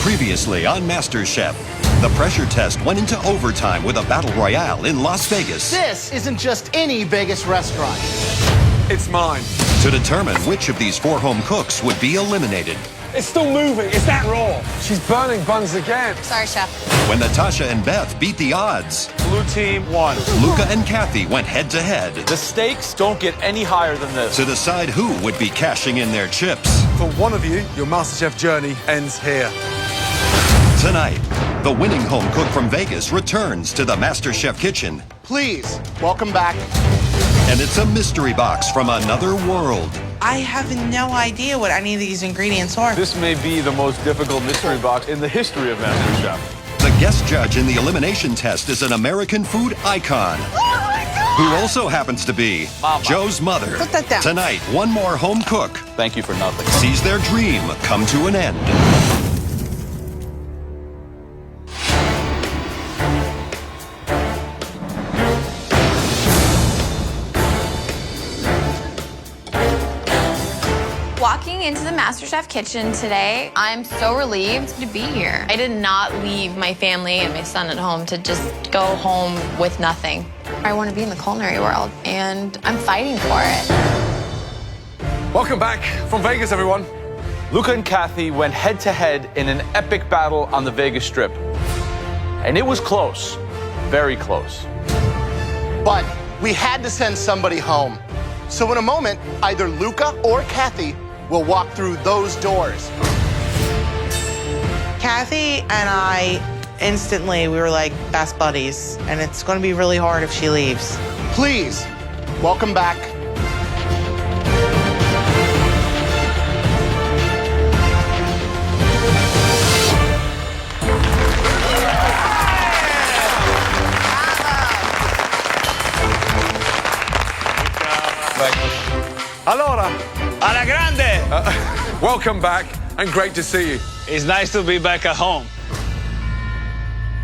Previously on MasterChef, the pressure test went into overtime with a battle royale in Las Vegas. This isn't just any Vegas restaurant. It's mine. To determine which of these 4 home cooks would be eliminated. It's still moving. It's that raw. She's burning buns again. Sorry, Chef. When Natasha and Beth beat the odds, Blue team won. Luca and Kathy went head-to-head The stakes don't get any higher than this. to decide who would be cashing in their chips. For one of you, your MasterChef journey ends here. Tonight, the winning home cook from Vegas returns to the MasterChef kitchen. Please, welcome back. And it's a mystery box from another world. I have no idea what any of these ingredients are. This may be the most difficult mystery box in the history of MasterChef. The guest judge in the elimination test is an American food icon. Who also happens to be Mama. Joe's mother. Put that down. Tonight, one more home cook Thank you for nothing. sees their dream come to an end. Walking into the MasterChef kitchen today, I'm so relieved to be here. I did not leave my family and my son at home to just go home with nothing. I want to be in the culinary world, and I'm fighting for it. Welcome back from Vegas, everyone. Luca and Kathy went head-to-head in an epic battle on the Vegas Strip. And it was close. Very close. But we had to send somebody home. So in a moment, either Luca or Kathy will walk through those doors. Kathy and I instantly, we were like best buddies, and it's going to be really hard if she leaves. Please, welcome back. Allora, Alla grande! welcome back and great to see you. It's nice to be back at home.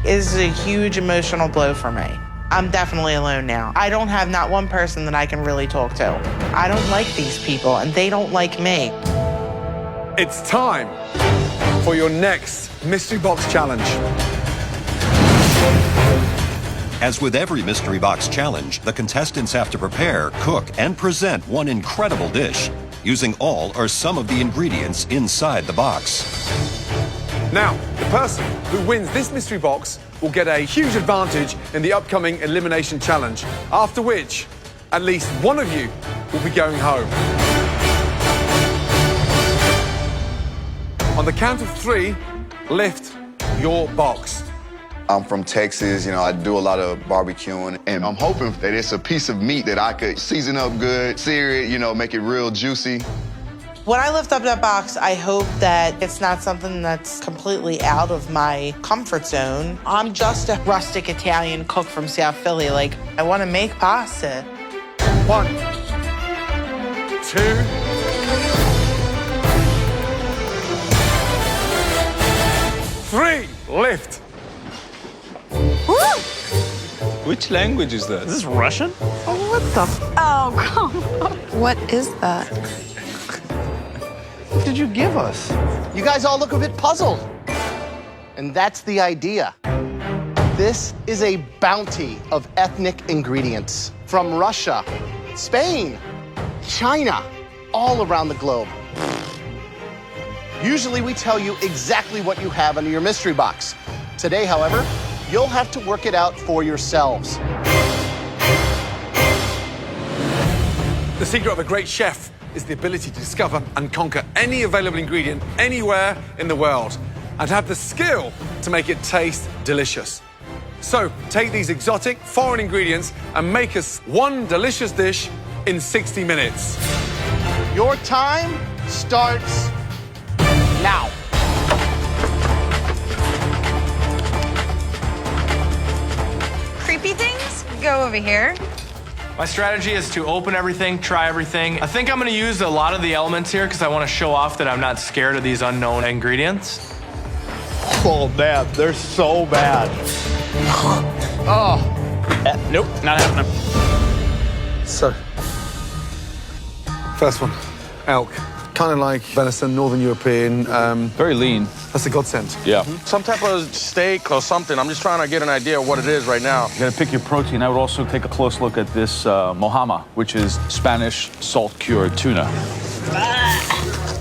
It is a huge emotional blow for me. I'm definitely alone now. I don't have not one person that I can really talk to. I don't like these people, and they don't like me. It's time for your next mystery box challenge. As with every mystery box challenge, the contestants have to prepare, cook, and present one incredible dish using all or some of the ingredients inside the box. Now, the person who wins this mystery box will get a huge advantage in the upcoming elimination challenge, after which at least one of you will be going home. On the count of 3, lift your box. I'm from Texas, you know, I do a lot of barbecuing, and I'm hoping that it's a piece of meat that I could season up good, sear it, you know, make it real juicy. When I lift up that box, I hope that it's not something that's completely out of my comfort zone. I'm just a rustic Italian cook from South Philly. Like, I want to make pasta. 1, 2, 3, lift. Which language is that? Is this Russian? What is that? What did you give us? You guys all look a bit puzzled. And that's the idea. This is a bounty of ethnic ingredients from Russia, Spain, China, all around the globe. Usually we tell you exactly what you have under your mystery box. Today, however, you'll have to work it out for yourselves. The secret of a great chef is the ability to discover and conquer any available ingredient anywhere in the world and have the skill to make it taste delicious. So take these exotic foreign ingredients and make us one delicious dish in 60 minutes. Your time starts now. Creepy things? Go over here. My strategy is to open everything, try everything. I think I'm gonna use a lot of the elements here because I want to show off that I'm not scared of these unknown ingredients. Oh, man, they're so bad. Nope, not happening. So, first one, elk. Kind of like venison, Northern European. Very lean. That's a godsend. Yeah. Some type of steak or something. I'm just trying to get an idea of what it is right now. You gotta pick your protein. I would also take a close look at this mohama, which is Spanish salt-cured tuna.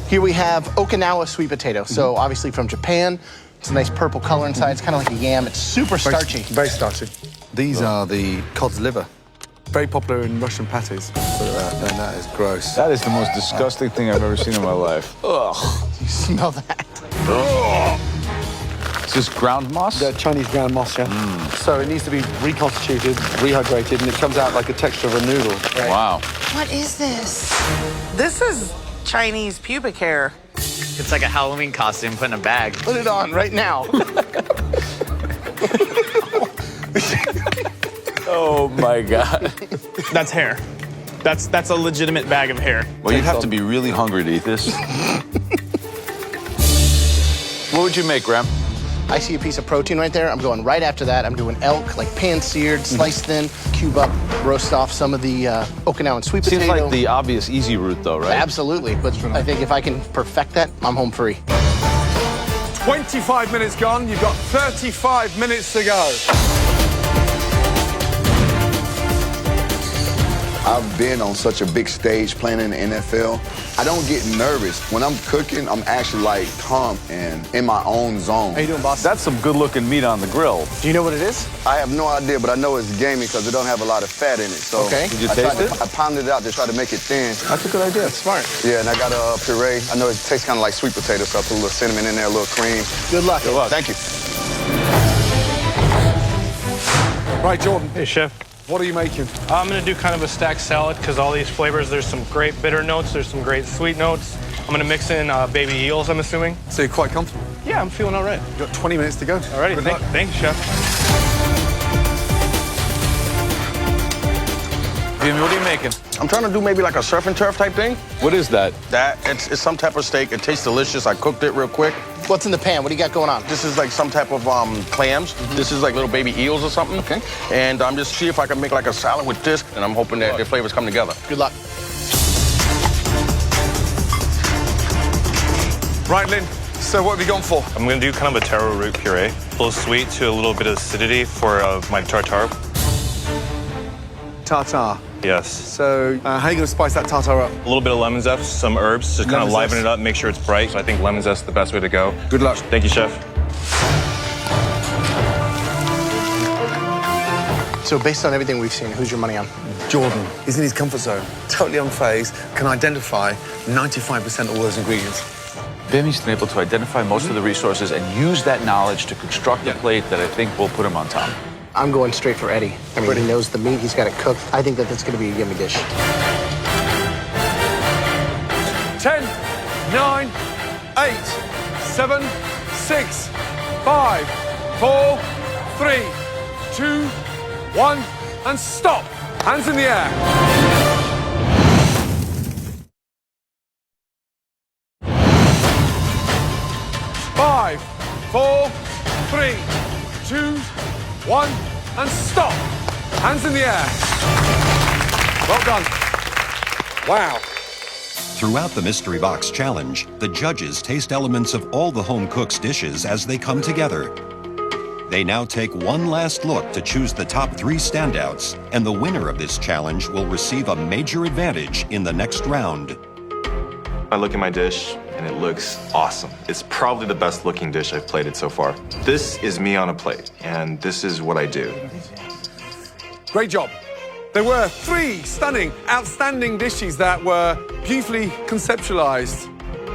Here we have Okinawa sweet potato. So obviously from Japan. It's a nice purple color inside. It's kind of like a yam. It's super starchy. Very starchy. These are the cod's liver. Very popular in Russian patties. Look at that. Man, that is gross. That is the most disgusting thing I've ever seen in my life. Ugh. You smell that? Ugh. Is this ground moss? The Chinese ground moss, yeah. So it needs to be reconstituted, rehydrated, and it comes out like a texture of a noodle. Right. Wow. What is this? This is Chinese pubic hair. It's like a Halloween costume put in a bag. Put it on right now. Oh my God. That's hair. That's a legitimate bag of hair. Well, you'd have to be really hungry to eat this. What would you make, Graham? I see a piece of protein right there. I'm going right after that. I'm doing elk, like pan-seared, sliced thin, cube up, roast off some of the Okinawan sweet potato. Seems like the obvious easy route, though, right? Absolutely, but I think if I can perfect that, I'm home free. 25 minutes gone. You've got 35 minutes to go. I've been on such a big stage playing in the NFL. I don't get nervous. When I'm cooking, I'm actually like calm and in my own zone. How you doing, boss? That's some good-looking meat on the grill. Do you know what it is? I have no idea, but I know it's gamey because it don't have a lot of fat in it. So Okay. Did you taste it? I pounded it out to try to make it thin. That's a good idea. That's smart. Yeah, and I got a puree. I know it tastes kind of like sweet potato, so I put a little cinnamon in there, a little cream. Good luck. Good luck. Thank you. Right, Jordan, Hey, Chef. what are you making? I'm gonna do kind of a stacked salad because all these flavors, there's some great bitter notes, there's some great sweet notes. I'm gonna mix in baby eels, I'm assuming. So you're quite comfortable. Yeah, I'm feeling all right. You've got 20 minutes to go. Alrighty, Good luck. thanks, Chef. Jimmy, what are you making? I'm trying to do maybe like a surf and turf type thing. What is that? It's some type of steak. It tastes delicious. I cooked it real quick. What's in the pan? What do you got going on? This is like some type of clams. This is like little baby eels or something. Okay. And I'm just see if I can make like a salad with this, and I'm hoping that the flavors come together. Good luck. Right, Lynn. So what have you gone for? I'm gonna do kind of a taro root puree. A little sweet to a little bit of acidity for my tartare. Tartare. Yes. So how are you going to spice that tartare up? A little bit of lemon zest, some herbs, just kind Lemon of liven zest. it up, make sure it's bright. So I think lemon zest is the best way to go. Good luck. Thank you, Chef. So based on everything we've seen, who's your money on? Jordan is in his comfort zone, totally unfazed, can identify 95% of all those ingredients. Bimmy's been able to identify most of the resources and use that knowledge to construct a plate that I think will put him on top. I'm going straight for Eddie. I mean, he knows the meat. He's got it cooked. I think that that's going to be a yummy dish. 10, 9, 8, 7, 6, 5, 4, 3, 2, 1, and stop. Hands in the air. Five, 4, 3, 2, 1, and stop. Hands in the air. Well done. Wow. Throughout the Mystery Box Challenge, the judges taste elements of all the home cook's dishes as they come together. They now take one last look to choose the top 3 standouts, and the winner of this challenge will receive a major advantage in the next round. I look at my dish and it looks awesome. It's probably the best looking dish I've plated so far. This is me on a plate, and this is what I do. Great job. There were 3 stunning, outstanding dishes that were beautifully conceptualized.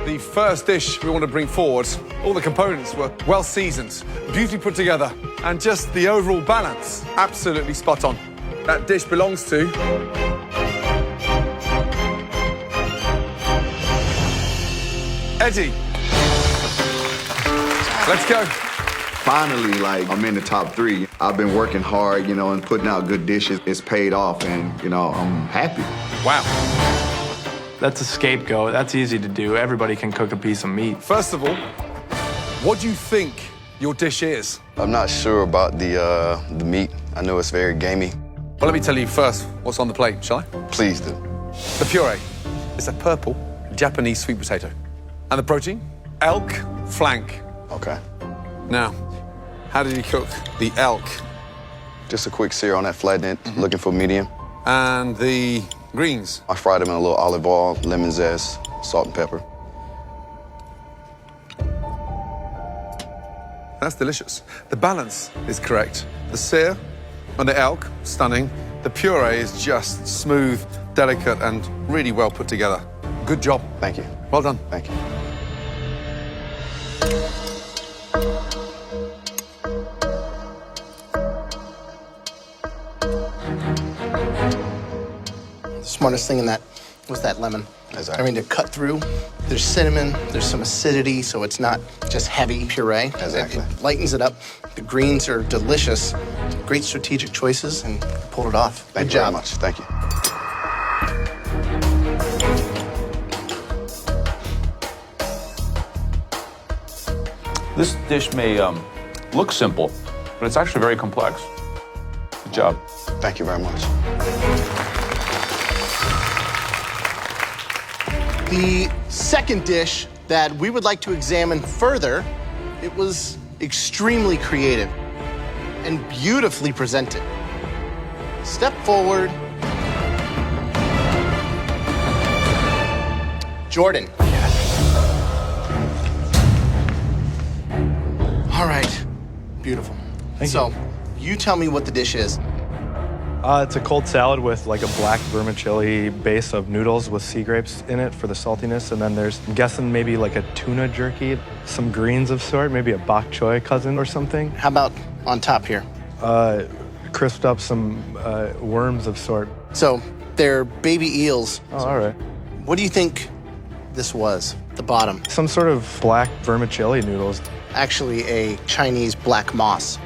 The first dish we want to bring forward, all the components were well seasoned, beautifully put together, and just the overall balance, absolutely spot on. That dish belongs to Eddie. Let's go. Finally, like, I'm in the top 3. I've been working hard, you know, and putting out good dishes. It's paid off, and, you know, I'm happy. Wow. That's a scapegoat. That's easy to do. Everybody can cook a piece of meat. First of all, what do you think your dish is? I'm not sure about the meat. I know it's very gamey. Well, let me tell you first what's on the plate, shall I? Please do. The puree. It's a purple, Japanese sweet potato. And the protein? Elk flank. Okay. Now, how did you cook the elk? Just a quick sear on that flatnet, looking for medium. And the greens? I fried them in a little olive oil, lemon zest, salt and pepper. That's delicious. The balance is correct. The sear on the elk, stunning. The puree is just smooth, delicate, and really well put together. Good job. Thank you. Well done. Thank you. The smartest thing in that was that lemon. Exactly. I mean, to cut through, there's cinnamon, there's some acidity, so it's not just heavy puree. Exactly. It lightens it up. The greens are delicious. Great strategic choices, and you pulled it off. Thank you very much. Thank you. This dish may look simple, but it's actually very complex. Good job. Thank you very much. The second dish that we would like to examine further, it was extremely creative and beautifully presented. Step forward. Jordan. All right, beautiful. So, you tell me what the dish is. It's a cold salad with like a black vermicelli base of noodles with sea grapes in it for the saltiness. And then there's, I'm guessing, maybe like a tuna jerky, some greens of sort, maybe a bok choy cousin or something. How about on top here? Crisped up some worms of sort. So, they're baby eels. Oh, all right. What do you think this was, the bottom? Some sort of black vermicelli noodles. Actually, a Chinese black moss.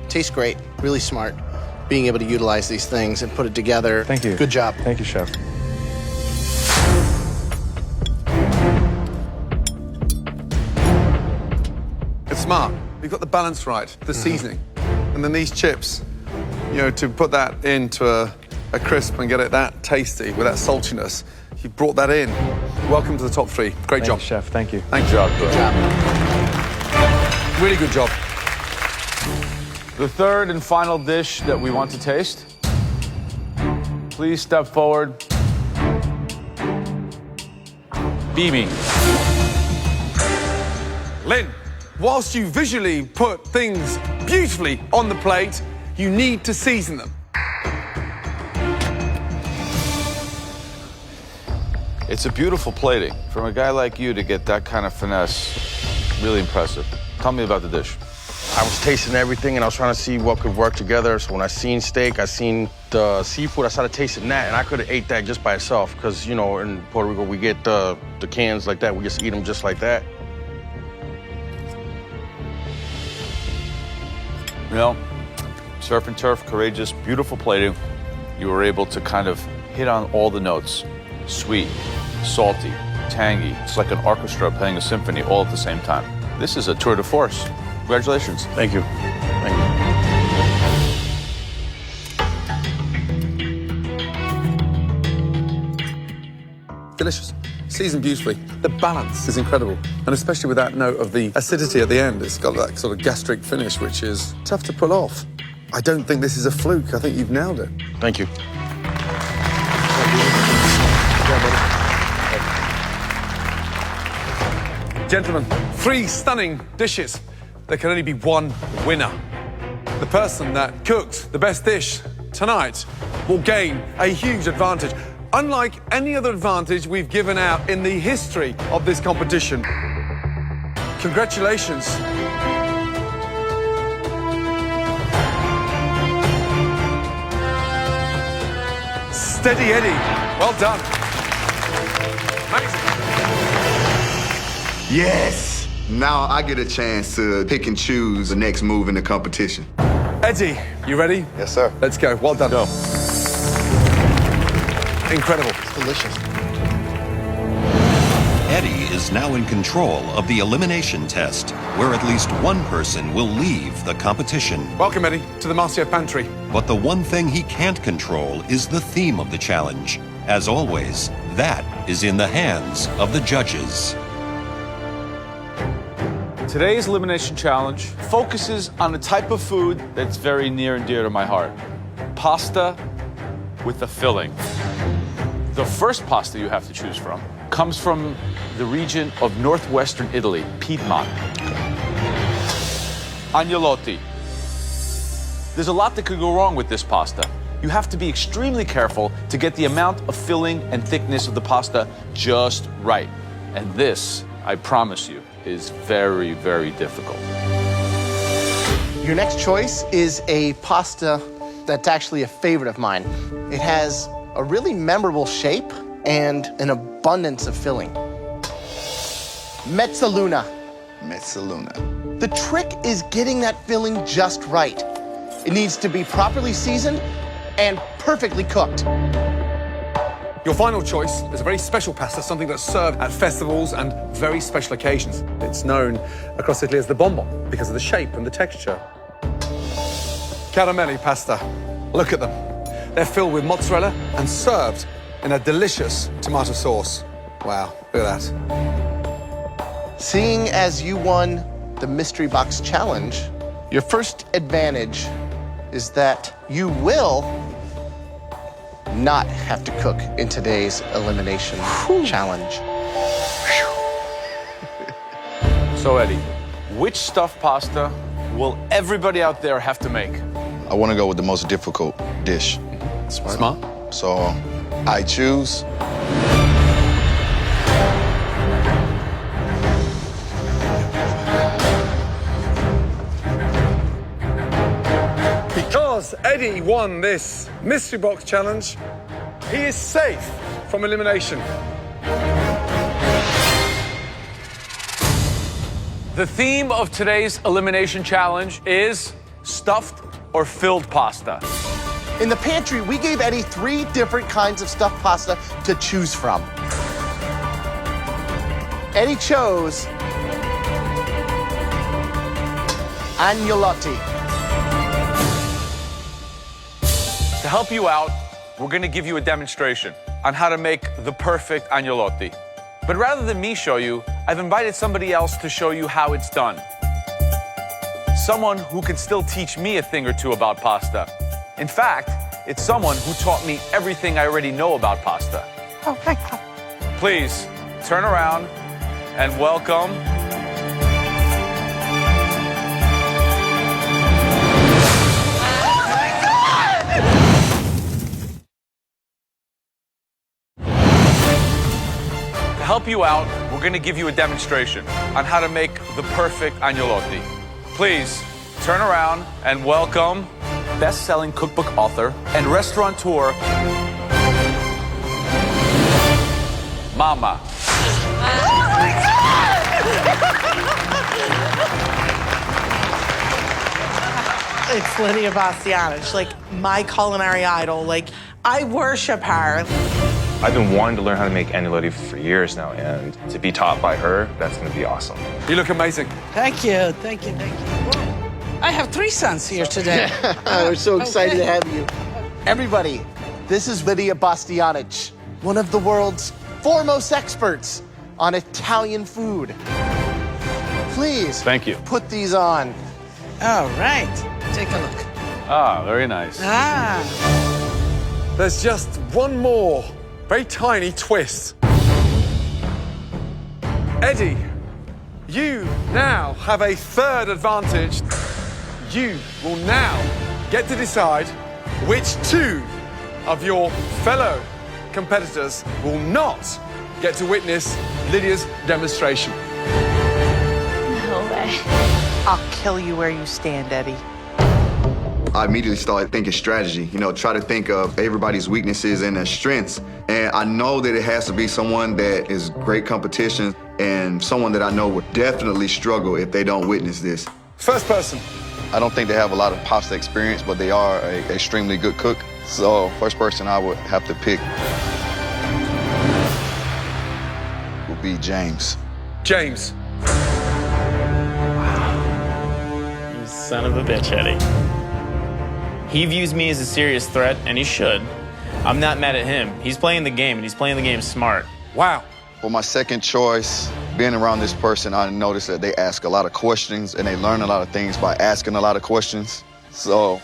Tastes great, really smart, being able to utilize these things and put it together. Thank you. Good job. Thank you, chef. It's smart. You've got the balance right, the seasoning. And then these chips, you know, to put that into a crisp and get it that tasty with that saltiness, you brought that in. Welcome to the top three. Great job. Thank you, chef. Thank you. Thank you. Good job. Really good job. The third and final dish that we want to taste. Please step forward. Bibi. Lynn, whilst you visually put things beautifully on the plate, you need to season them. It's a beautiful plating. From a guy like you to get that kind of finesse, really impressive. Tell me about the dish. I was tasting everything and I was trying to see what could work together. So when I seen steak, I seen the seafood, I started tasting that, and I could have ate that just by itself because, you know, in Puerto Rico, we get the cans like that. We just eat them just like that. You know, surf and turf, courageous, beautiful plating. You were able to kind of hit on all the notes. Sweet, salty, tangy. It's like an orchestra playing a symphony all at the same time. This is a tour de force. Congratulations. Thank you. Thank you. Delicious. Seasoned beautifully. The balance is incredible. And especially with that note of the acidity at the end, it's got that sort of gastric finish, which is tough to pull off. I don't think this is a fluke. I think you've nailed it. Thank you. Gentlemen, 3 stunning dishes. There can only be one winner. The person that cooked the best dish tonight will gain a huge advantage. Unlike any other advantage we've given out in the history of this competition. Congratulations. Steady Eddie, well done. Amazing. Yes! Now I get a chance to pick and choose the next move in the competition. Eddie, you ready? Yes, sir. Let's go. Well done. Go. Incredible. It's delicious. Eddie is now in control of the elimination test, where at least one person will leave the competition. Welcome, Eddie, to the MasterChef pantry. But the one thing he can't control is the theme of the challenge. As always, that is in the hands of the judges. Today's elimination challenge focuses on a type of food that's very near and dear to my heart. Pasta with a filling. The first pasta you have to choose from comes from the region of northwestern Italy, Piedmont. Agnolotti. There's a lot that could go wrong with this pasta. You have to be extremely careful to get the amount of filling and thickness of the pasta just right. And this, I promise you, is very, very difficult. Your next choice is a pasta that's actually a favorite of mine. It has a really memorable shape and an abundance of filling. Mezzaluna. Mezzaluna. The trick is getting that filling just right. It needs to be properly seasoned and perfectly cooked. Your final choice is a very special pasta, something that's served at festivals and very special occasions. It's known across Italy as the bonbon because of the shape and the texture. Caramelli pasta. Look at them. They're filled with mozzarella and served in a delicious tomato sauce. Wow, look at that. Seeing as you won the Mystery Box Challenge, your first advantage is that you will not have to cook in today's elimination challenge. So, Eddie, which stuffed pasta will everybody out there have to make? I want to go with the most difficult dish. Smart. So I choose Because Eddie won this Mystery Box Challenge, he is safe from elimination. The theme of today's elimination challenge is stuffed or filled pasta. In the pantry, we gave Eddie 3 different kinds of stuffed pasta to choose from. Eddie chose agnolotti. To help you out, we're going to give you a demonstration on how to make the perfect agnolotti. But rather than me show you, I've invited somebody else to show you how it's done. Someone who can still teach me a thing or two about pasta. In fact, it's someone who taught me everything I already know about pasta. Oh my God. Please, turn around and welcome... To help you out, we're going to give you a demonstration on how to make the perfect agnolotti. Please, turn around and welcome best-selling cookbook author and restaurateur, Mama. Oh my God! It's Lydia Bastianich, like my culinary idol. Like, I worship her. I've been wanting to learn how to make agnolotti for years now, and to be taught by her, that's going to be awesome. You look amazing. Thank you, thank you, thank you. I have 3 sons here today. We're so excited to have you. Everybody, this is Lydia Bastianich, one of the world's foremost experts on Italian food. Please, Thank you. put these on. All right, take a look. Ah, very nice. Ah, There's just one more very tiny twist. Eddie, you now have a 3rd advantage. You will now get to decide which 2 of your fellow competitors will not get to witness Lydia's demonstration. No way. I'll kill you where you stand, Eddie. I immediately started thinking strategy, try to think of everybody's weaknesses and their strengths. And I know that it has to be someone that is great competition and someone that I know would definitely struggle if they don't witness this. First person. I don't think they have a lot of pasta experience, but they are an extremely good cook. So first person I would have to pick will be James. James. You son of a bitch, Eddie. He views me as a serious threat, and he should. I'm not mad at him. He's playing the game, and he's playing the game smart. Wow. For my second choice, being around this person, I noticed that they ask a lot of questions and they learn a lot of things by asking a lot of questions. So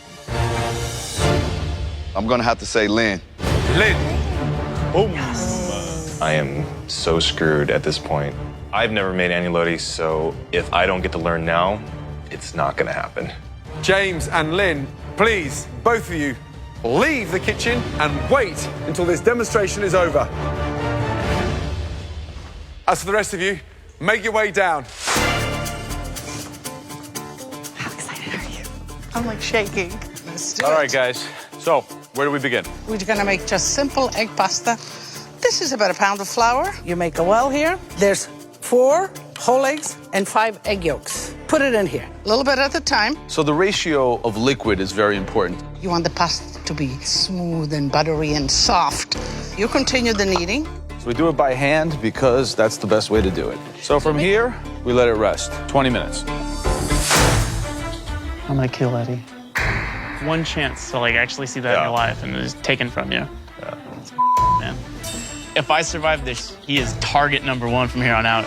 I'm gonna have to say Lynn. Lynn. Oh. I am so screwed at this point. I've never made agnolotti, so if I don't get to learn now, it's not gonna happen. James and Lynn, please, both of you, leave the kitchen and wait until this demonstration is over. As for the rest of you, make your way down. How excited are you? I'm like shaking. Let's do All it. right, guys. So, where do we begin? We're gonna make just simple egg pasta. This is about a pound of flour. You make a well here. There's 4 whole eggs and 5 egg yolks. Put it in here, a little bit at a time. So the ratio of liquid is very important. You want the pasta to be smooth and buttery and soft. You continue the kneading. So we do it by hand because that's the best way to do it. So from here, we let it rest. 20 minutes. I'm gonna kill Eddie. One chance to like actually see that in your life, and it's taken from you. Yeah. Man. If I survive this, he is target number 1 from here on out.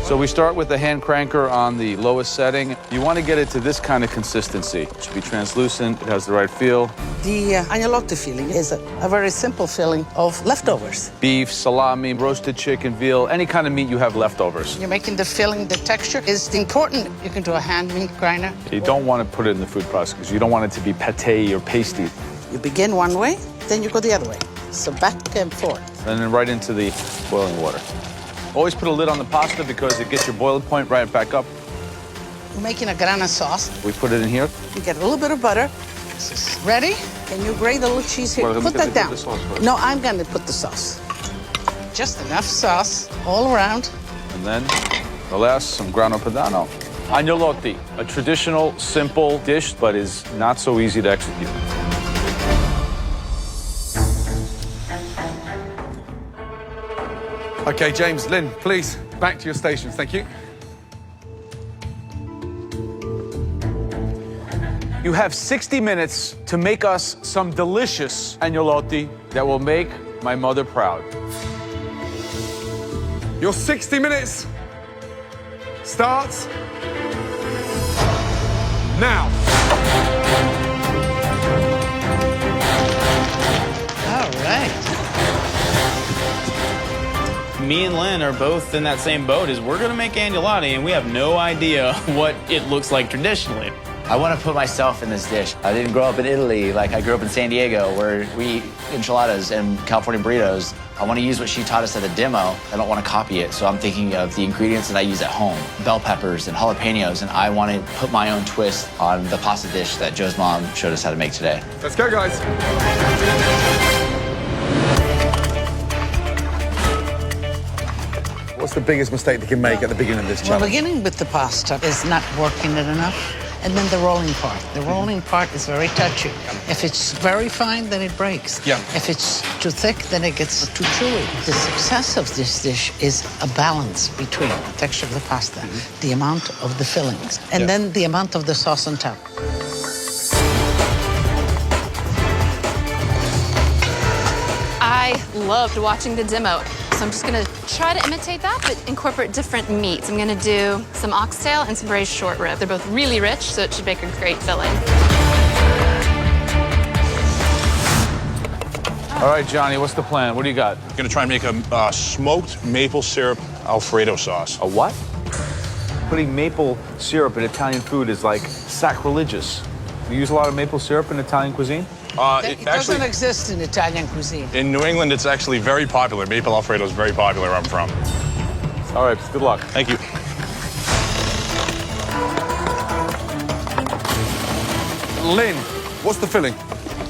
So we start with the hand cranker on the lowest setting. You want to get it to this kind of consistency. It should be translucent, it has the right feel. The agnolotti filling is a very simple filling of leftovers. Beef, salami, roasted chicken, veal, any kind of meat you have leftovers. You're making the filling, the texture is important. You can do a hand meat grinder. You don't want to put it in the food process because you don't want it to be pate or pasty. You begin one way, then you go the other way. So back and forth. And then right into the boiling water. Always put a lid on the pasta because it gets your boiling point right back up. We're making a grana sauce. We put it in here. You get a little bit of butter. This is ready. Can you grate a little cheese here? Well, put that down. the sauce first. No, I'm going to put the sauce. Just enough sauce all around. And then the last, some grano padano. Agnolotti, a traditional, simple dish, but is not so easy to execute. Okay, James, Lynn, please, back to your stations. Thank you. You have 60 minutes to make us some delicious agnolotti that will make my mother proud. Your 60 minutes starts now. All right. Me and Lynn are both in that same boat as we're gonna make agnolotti, and we have no idea what it looks like traditionally. I want to put myself in this dish. I didn't grow up in Italy like I grew up in San Diego where we eat enchiladas and California burritos. I want to use what she taught us at the demo. I don't want to copy it, so I'm thinking of the ingredients that I use at home. Bell peppers and jalapenos, and I want to put my own twist on the pasta dish that Joe's mom showed us how to make today. Let's go, guys. What's the biggest mistake they can make at the beginning of this Well, challenge? beginning with the pasta is not working it enough. And then the rolling part. The rolling part is very touchy. If it's very fine, then it breaks. Yeah. If it's too thick, then it gets too chewy. The success of this dish is a balance between the texture of the pasta, the amount of the fillings, and then the amount of the sauce on top. I loved watching the demo. So I'm just gonna try to imitate that, but incorporate different meats. I'm gonna do some oxtail and some braised short rib. They're both really rich, so it should make a great filling. All right, Johnny, what's the plan? What do you got? I'm gonna try and make a smoked maple syrup Alfredo sauce. A what? Putting maple syrup in Italian food is like sacrilegious. You use a lot of maple syrup in Italian cuisine? It doesn't exist in Italian cuisine. In New England, it's actually very popular. Maple Alfredo is very popular where I'm from. All right, good luck. Thank you. Lynn, what's the filling?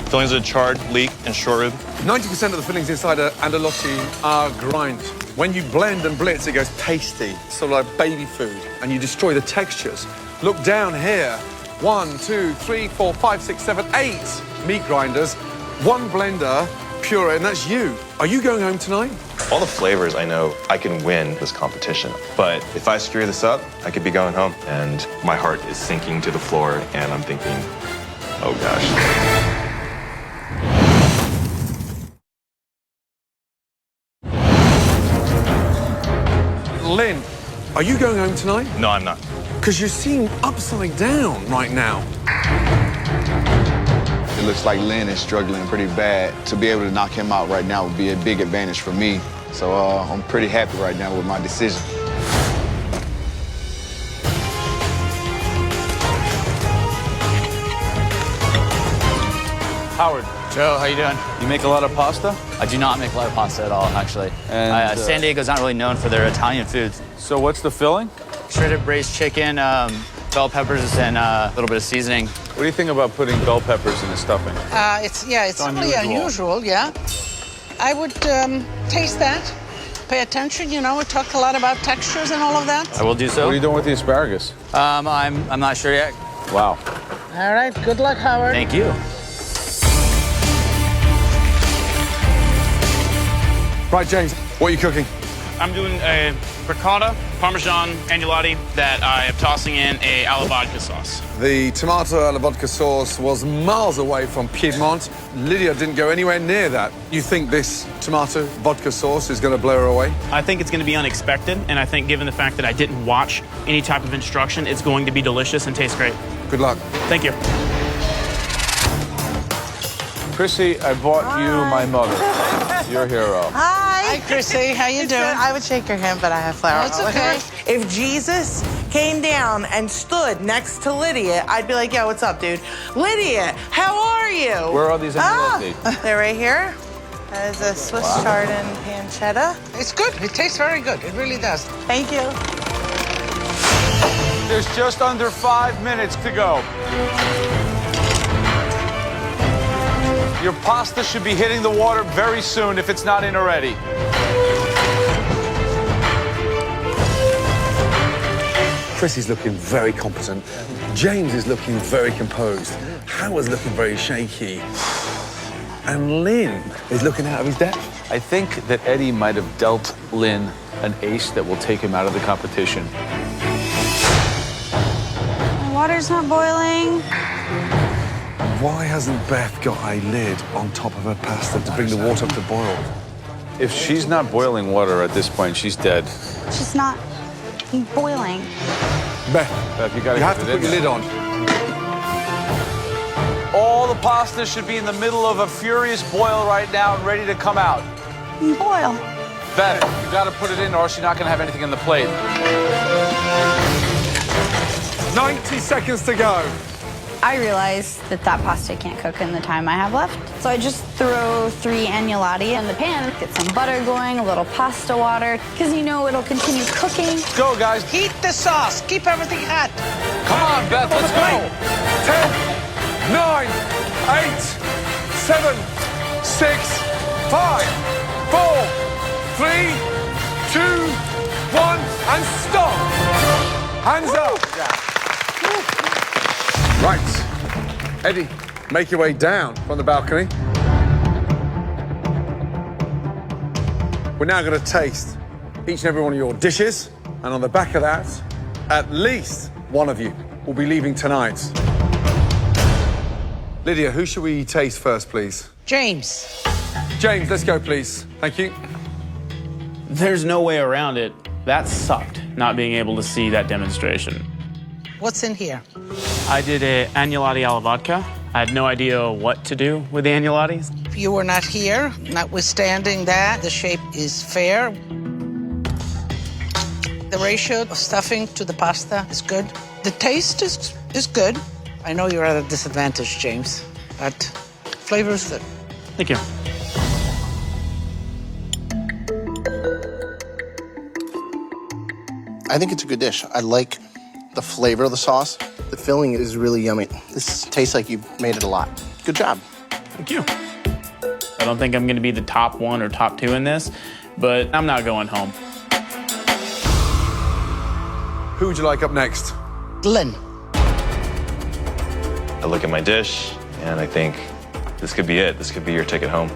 Fillings of chard, leek, and short rib. 90% of the fillings inside an agnolotti are grinded. When you blend and blitz, it goes pasty, sort of like baby food, and you destroy the textures. Look down here. 1, 2, 3, 4, 5, 6, 7, 8 meat grinders, 1 blender, puree, and that's you. Are you going home tonight? All the flavors, I know I can win this competition. But if I screw this up, I could be going home. And my heart is sinking to the floor, and I'm thinking, oh gosh. Lynn, are you going home tonight? No, I'm not. Because you seem upside down right now. It looks like Lynn is struggling pretty bad. To be able to knock him out right now would be a big advantage for me. So I'm pretty happy right now with my decision. Howard. Joe, how you doing? You make a lot of pasta? I do not make a lot of pasta at all, actually. And, San Diego's not really known for their Italian foods. So what's the filling? Shredded braised chicken, bell peppers, and a little bit of seasoning. What do you think about putting bell peppers in the stuffing? It's really unusual, yeah. I would taste that. Pay attention, you know, we talked a lot about textures and all of that. I will do so. What are you doing with the asparagus? I'm not sure yet. Wow. All right, good luck, Howard. Thank you. Right, James, what are you cooking? I'm doing a ricotta Parmesan agnolotti that I am tossing in a alla vodka sauce. The tomato alla vodka sauce was miles away from Piedmont. Lydia didn't go anywhere near that. You think this tomato vodka sauce is going to blow her away? I think it's going to be unexpected, and I think given the fact that I didn't watch any type of instruction, it's going to be delicious and taste great. Good luck. Thank you. Chrissy, I bought you my mother. Your hero. Hi. Hi, Chrissy. How you doing? I would shake your hand, but I have flour. That's okay. If Jesus came down and stood next to Lydia, I'd be like, yo, what's up, dude? Lydia, how are you? Where are these agnolotti? They're right here. That is a Swiss chardon pancetta. It's good. It tastes very good. It really does. Thank you. There's just under 5 minutes to go. Your pasta should be hitting the water very soon if it's not in already. Chrissy's looking very competent. James is looking very composed. Howard's looking very shaky. And Lynn is looking out of his depth. I think that Eddie might have dealt Lynn an ace that will take him out of the competition. My water's not boiling. Why hasn't Beth got a lid on top of her pasta to bring the water up to boil? If she's not boiling water at this point, she's dead. It's just not boiling. Beth, you gotta have to put your lid on. All the pasta should be in the middle of a furious boil right now and ready to come out. Boil. Beth, you gotta put it in or else you're not gonna have anything on the plate. 90 seconds to go. I realized that pasta can't cook in the time I have left. So I just throw 3 agnolotti in the pan, get some butter going, a little pasta water, because you know it'll continue cooking. Go, guys. Heat the sauce. Keep everything hot. Come on, Beth, let's go. 10, 9, 8, 7, 6, 5, 4, 3, 2, 1, and stop. Hands up. Right. Eddie, make your way down from the balcony. We're now going to taste each and every one of your dishes. And on the back of that, at least one of you will be leaving tonight. Lydia, who should we taste first, please? James. James, let's go, please. Thank you. There's no way around it. That sucked, not being able to see that demonstration. What's in here? I did a agnolotti alla vodka. I had no idea what to do with the agnolottis. If you were not here, notwithstanding that, the shape is fair. The ratio of stuffing to the pasta is good. The taste is good. I know you're at a disadvantage, James, but flavor is good. Thank you. I think it's a good dish. I like the flavor of the sauce. The filling is really yummy. This tastes like you made it a lot. Good job. Thank you. I don't think I'm going to be the top 1 or top 2 in this, but I'm not going home. Who would you like up next? Lynn. I look at my dish, and I think this could be it. This could be your ticket home.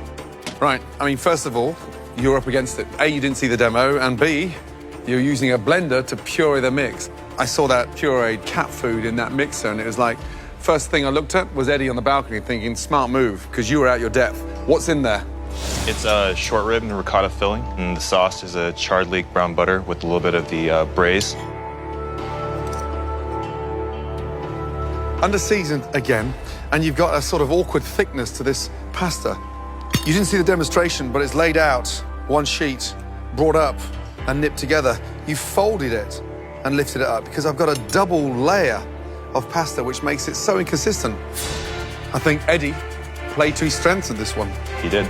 Right, I mean, first of all, you're up against it. A, you didn't see the demo, and B, you're using a blender to puree the mix. I saw that pureed cat food in that mixer, and it was like, first thing I looked at was Eddie on the balcony thinking, smart move, because you were at your depth. What's in there? It's a short rib and ricotta filling, and the sauce is a charred leek brown butter with a little bit of the braise. Under-seasoned again, and you've got a sort of awkward thickness to this pasta. You didn't see the demonstration, but it's laid out, one sheet, brought up and nipped together. You folded it and lifted it up because I've got a double layer of pasta, which makes it so inconsistent. I think Eddie played to his strengths in this one. He did.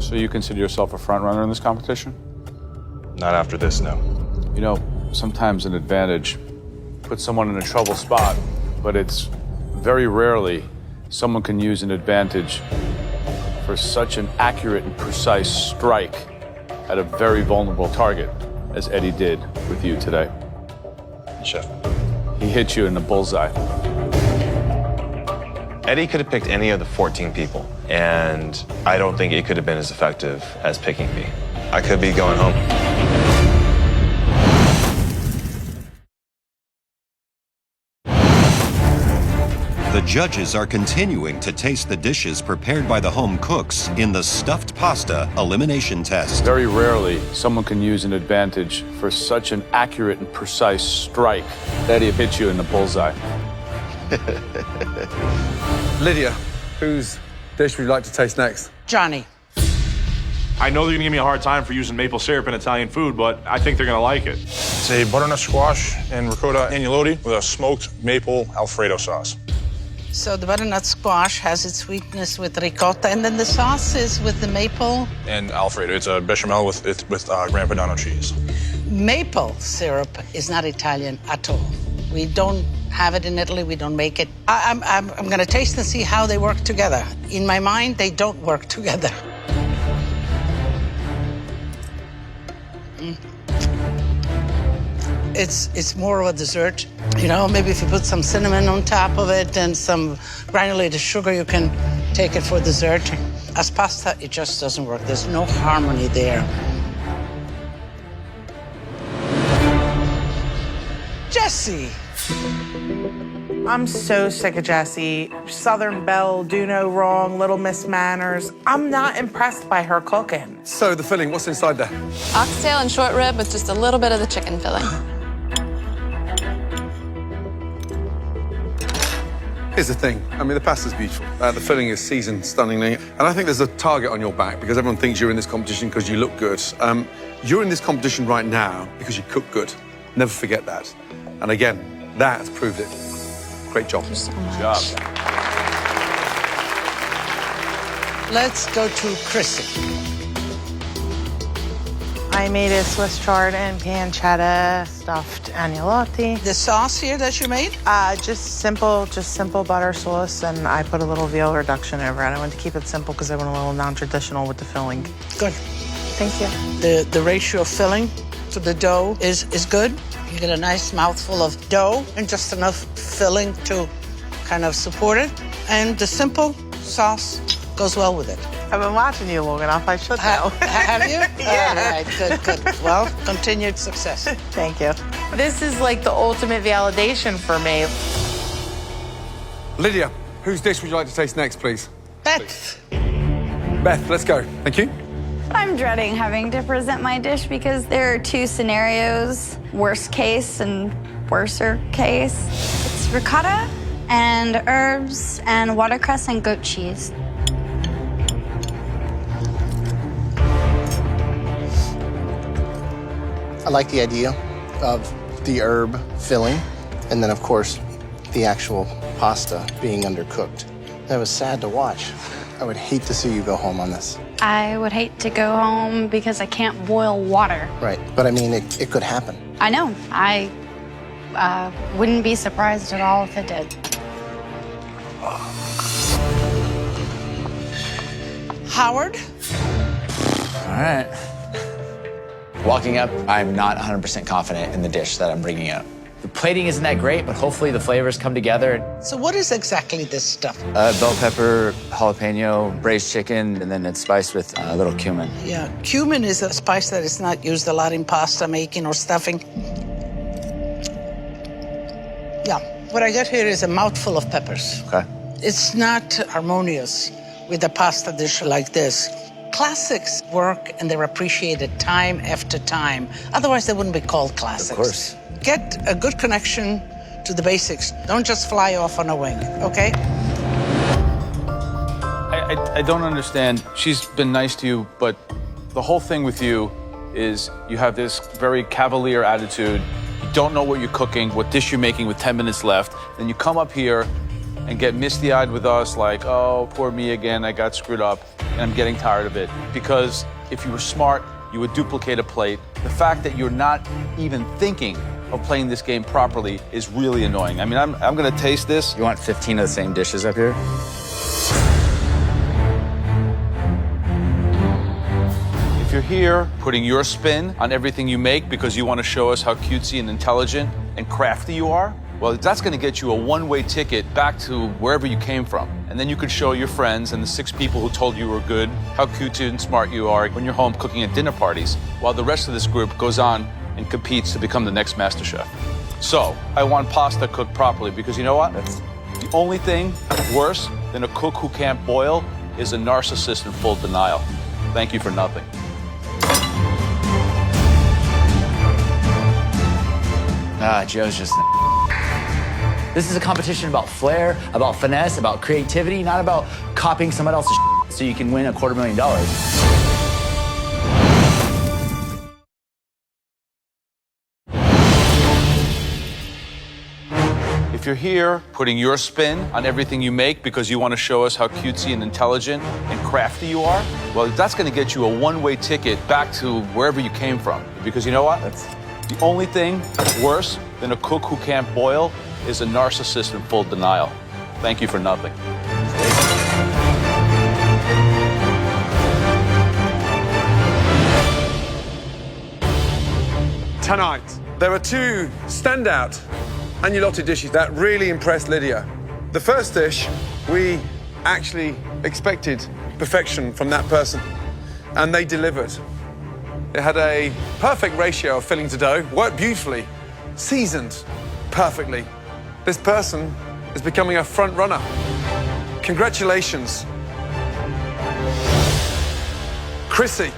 So you consider yourself a front runner in this competition? Not after this, no. You know, sometimes an advantage puts someone in a trouble spot, but it's very rarely someone can use an advantage for such an accurate and precise strike at a very vulnerable target as Eddie did with you today. Chef. He hit you in the bullseye. Eddie could have picked any of the 14 people, and I don't think it could have been as effective as picking me. I could be going home. The judges are continuing to taste the dishes prepared by the home cooks in the stuffed pasta elimination test. Very rarely someone can use an advantage for such an accurate and precise strike. Eddie hit you in the bullseye. Lydia, whose dish would you like to taste next? Johnny. I know they're gonna give me a hard time for using maple syrup in Italian food, but I think they're gonna like it. It's a butternut squash and ricotta agnolotti with a smoked maple Alfredo sauce. So the butternut squash has its sweetness with ricotta, and then the sauce is with the maple. And Alfredo, it's a bechamel with Gran Padano cheese. Maple syrup is not Italian at all. We don't have it in Italy. We don't make it. I'm going to taste and see how they work together. In my mind, they don't work together. It's more of a dessert. You know, maybe if you put some cinnamon on top of it and some granulated sugar, you can take it for dessert. As pasta, it just doesn't work. There's no harmony there. Jesse. I'm so sick of Jessie. Southern Belle, do no wrong, Little Miss Manners. I'm not impressed by her cooking. So the filling, what's inside there? Oxtail and short rib with just a little bit of the chicken filling. Here's the thing. I mean, the pasta's beautiful. The filling is seasoned stunningly. And I think there's a target on your back because everyone thinks you're in this competition because you look good. You're in this competition right now because you cook good. Never forget that. And again, that has proved it. Great job. Thank you so much. Good job. Let's go to Chrissy. I made a Swiss chard and pancetta stuffed agnolotti. The sauce here that you made? Just simple butter sauce, and I put a little veal reduction over it. I wanted to keep it simple because I went a little non-traditional with the filling. Good. Thank you. The ratio of filling to the dough is good. You get a nice mouthful of dough and just enough filling to kind of support it. And the simple sauce goes well with it. I've been watching you long enough. I should know. Have you? Yeah. All right, good. Well, continued success. Thank you. This is like the ultimate validation for me. Lydia, whose dish would you like to taste next, please? Beth. Beth, let's go. Thank you. I'm dreading having to present my dish because there are two scenarios, worst case and worser case. It's ricotta and herbs and watercress and goat cheese. I like the idea of the herb filling, and then, of course, the actual pasta being undercooked. That was sad to watch. I would hate to see you go home on this. I would hate to go home because I can't boil water. Right, but I mean, it could happen. I know. I wouldn't be surprised at all if it did. Howard? All right. Walking up, I'm not 100% confident in the dish that I'm bringing up. The plating isn't that great, but hopefully the flavors come together. So what is exactly this stuff? Bell pepper, jalapeno, braised chicken, and then it's spiced with a little cumin. Yeah, cumin is a spice that is not used a lot in pasta making or stuffing. Yeah, what I got here is a mouthful of peppers. Okay. It's not harmonious with a pasta dish like this. Classics work and they're appreciated time after time. Otherwise, they wouldn't be called classics. Of course. Get a good connection to the basics. Don't just fly off on a wing, okay? I don't understand. She's been nice to you, but the whole thing with you is you have this very cavalier attitude. You don't know what you're cooking, what dish you're making with 10 minutes left. Then you come up here and get misty-eyed with us like, oh, poor me again, I got screwed up, and I'm getting tired of it. Because if you were smart, you would duplicate a plate. The fact that you're not even thinking of playing this game properly is really annoying. I mean, I'm gonna taste this. You want 15 of the same dishes up here? If you're here putting your spin on everything you make because you want to show us how cutesy and intelligent and crafty you are, well, that's going to get you a one-way ticket back to wherever you came from. And then you could show your friends and the 6 people who told you were good how cute and smart you are when you're home cooking at dinner parties, while the rest of this group goes on and competes to become the next MasterChef. So, I want pasta cooked properly because you know what? The only thing worse than a cook who can't boil is a narcissist in full denial. Thank you for nothing. Joe's just... This is a competition about flair, about finesse, about creativity, not about copying someone else's so you can win $250,000. If you're here putting your spin on everything you make because you want to show us how cutesy and intelligent and crafty you are, well, that's going to get you a one-way ticket back to wherever you came from. Because you know what? The only thing worse than a cook who can't boil is a narcissist in full denial. Thank you for nothing. Tonight, there are 2 standout agnolotti dishes that really impressed Lydia. The first dish, we actually expected perfection from that person, and they delivered. It had a perfect ratio of filling to dough, worked beautifully, seasoned perfectly. This person is becoming a front runner. Congratulations. Chrissy.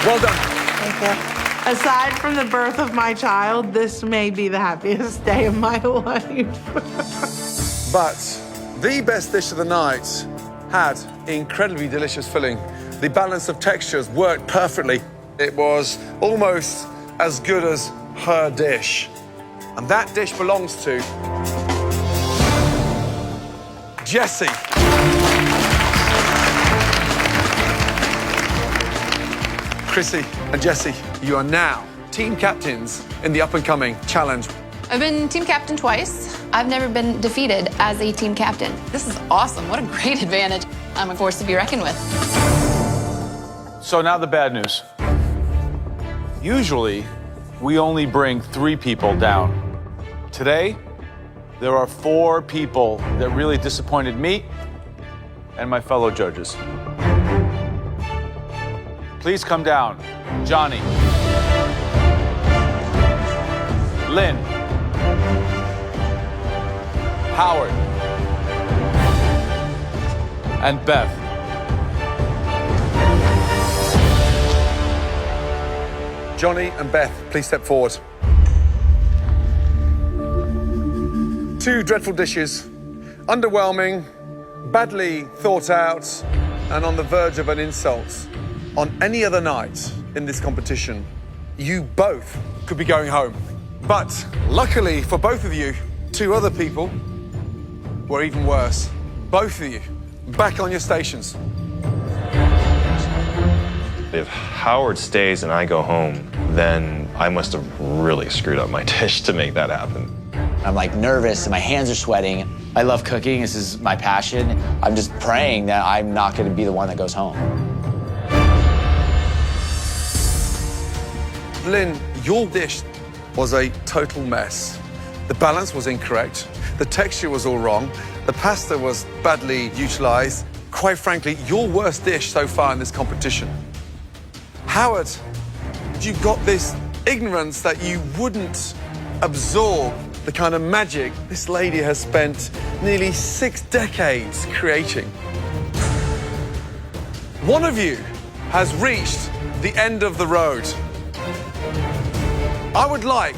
Well done. Thank you. Aside from the birth of my child, this may be the happiest day of my life. But the best dish of the night had incredibly delicious filling. The balance of textures worked perfectly. It was almost as good as her dish. And that dish belongs to Jessie. Chrissy and Jessie, you are now team captains in the up-and-coming challenge. I've been team captain twice. I've never been defeated as a team captain. This is awesome. What a great advantage. I'm a force to be reckoned with. So now the bad news. Usually, we only bring 3 people down. Today, there are 4 people that really disappointed me and my fellow judges. Please come down. Johnny. Lynn. Howard. And Beth. Johnny and Beth, please step forward. 2 dreadful dishes, underwhelming, badly thought out, and on the verge of an insult. On any other night in this competition, you both could be going home. But luckily for both of you, 2 other people were even worse. Both of you, back on your stations. If Howard stays and I go home, then I must have really screwed up my dish to make that happen. I'm like nervous and my hands are sweating. I love cooking, this is my passion. I'm just praying that I'm not gonna be the one that goes home. Lynn, your dish was a total mess. The balance was incorrect. The texture was all wrong. The pasta was badly utilized. Quite frankly, your worst dish so far in this competition. Howard, you got this ignorance that you wouldn't absorb the kind of magic this lady has spent nearly 6 decades creating. One of you has reached the end of the road. I would like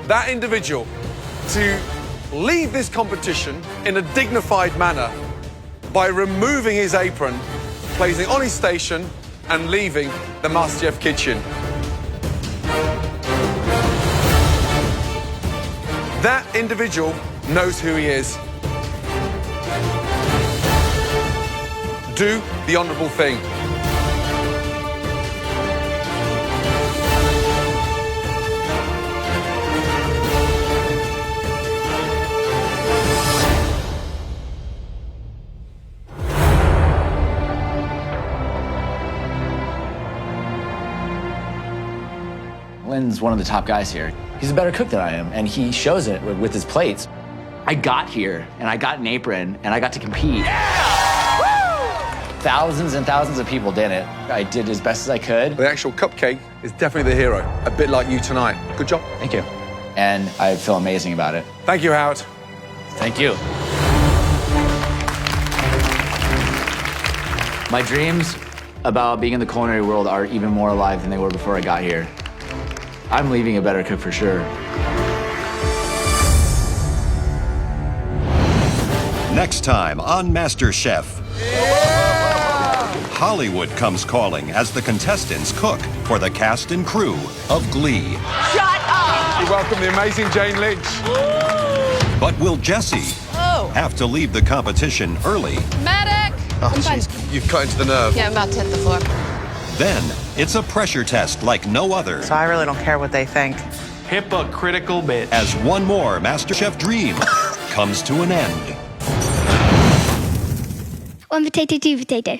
that individual to leave this competition in a dignified manner by removing his apron, placing on his station, and leaving the MasterChef kitchen. That individual knows who he is. Do the honourable thing. Lynn's one of the top guys here. He's a better cook than I am, and he shows it with his plates. I got here, and I got an apron, and I got to compete. Yeah! Thousands and thousands of people did it. I did as best as I could. The actual cupcake is definitely the hero, a bit like you tonight. Good job. Thank you. And I feel amazing about it. Thank you, Howard. Thank you. My dreams about being in the culinary world are even more alive than they were before I got here. I'm leaving a better cook for sure. Next time on MasterChef. Hollywood comes calling as the contestants cook for the cast and crew of Glee. Shut up! We welcome the amazing Jane Lynch. But will Jessie have to leave the competition early? Medic! Oh, jeez, you've cut into the nerve. Yeah, I'm about to hit the floor. Then it's a pressure test like no other. So I really don't care what they think. Hypocritical bitch. As one more MasterChef dream comes to an end. One potato, two potato.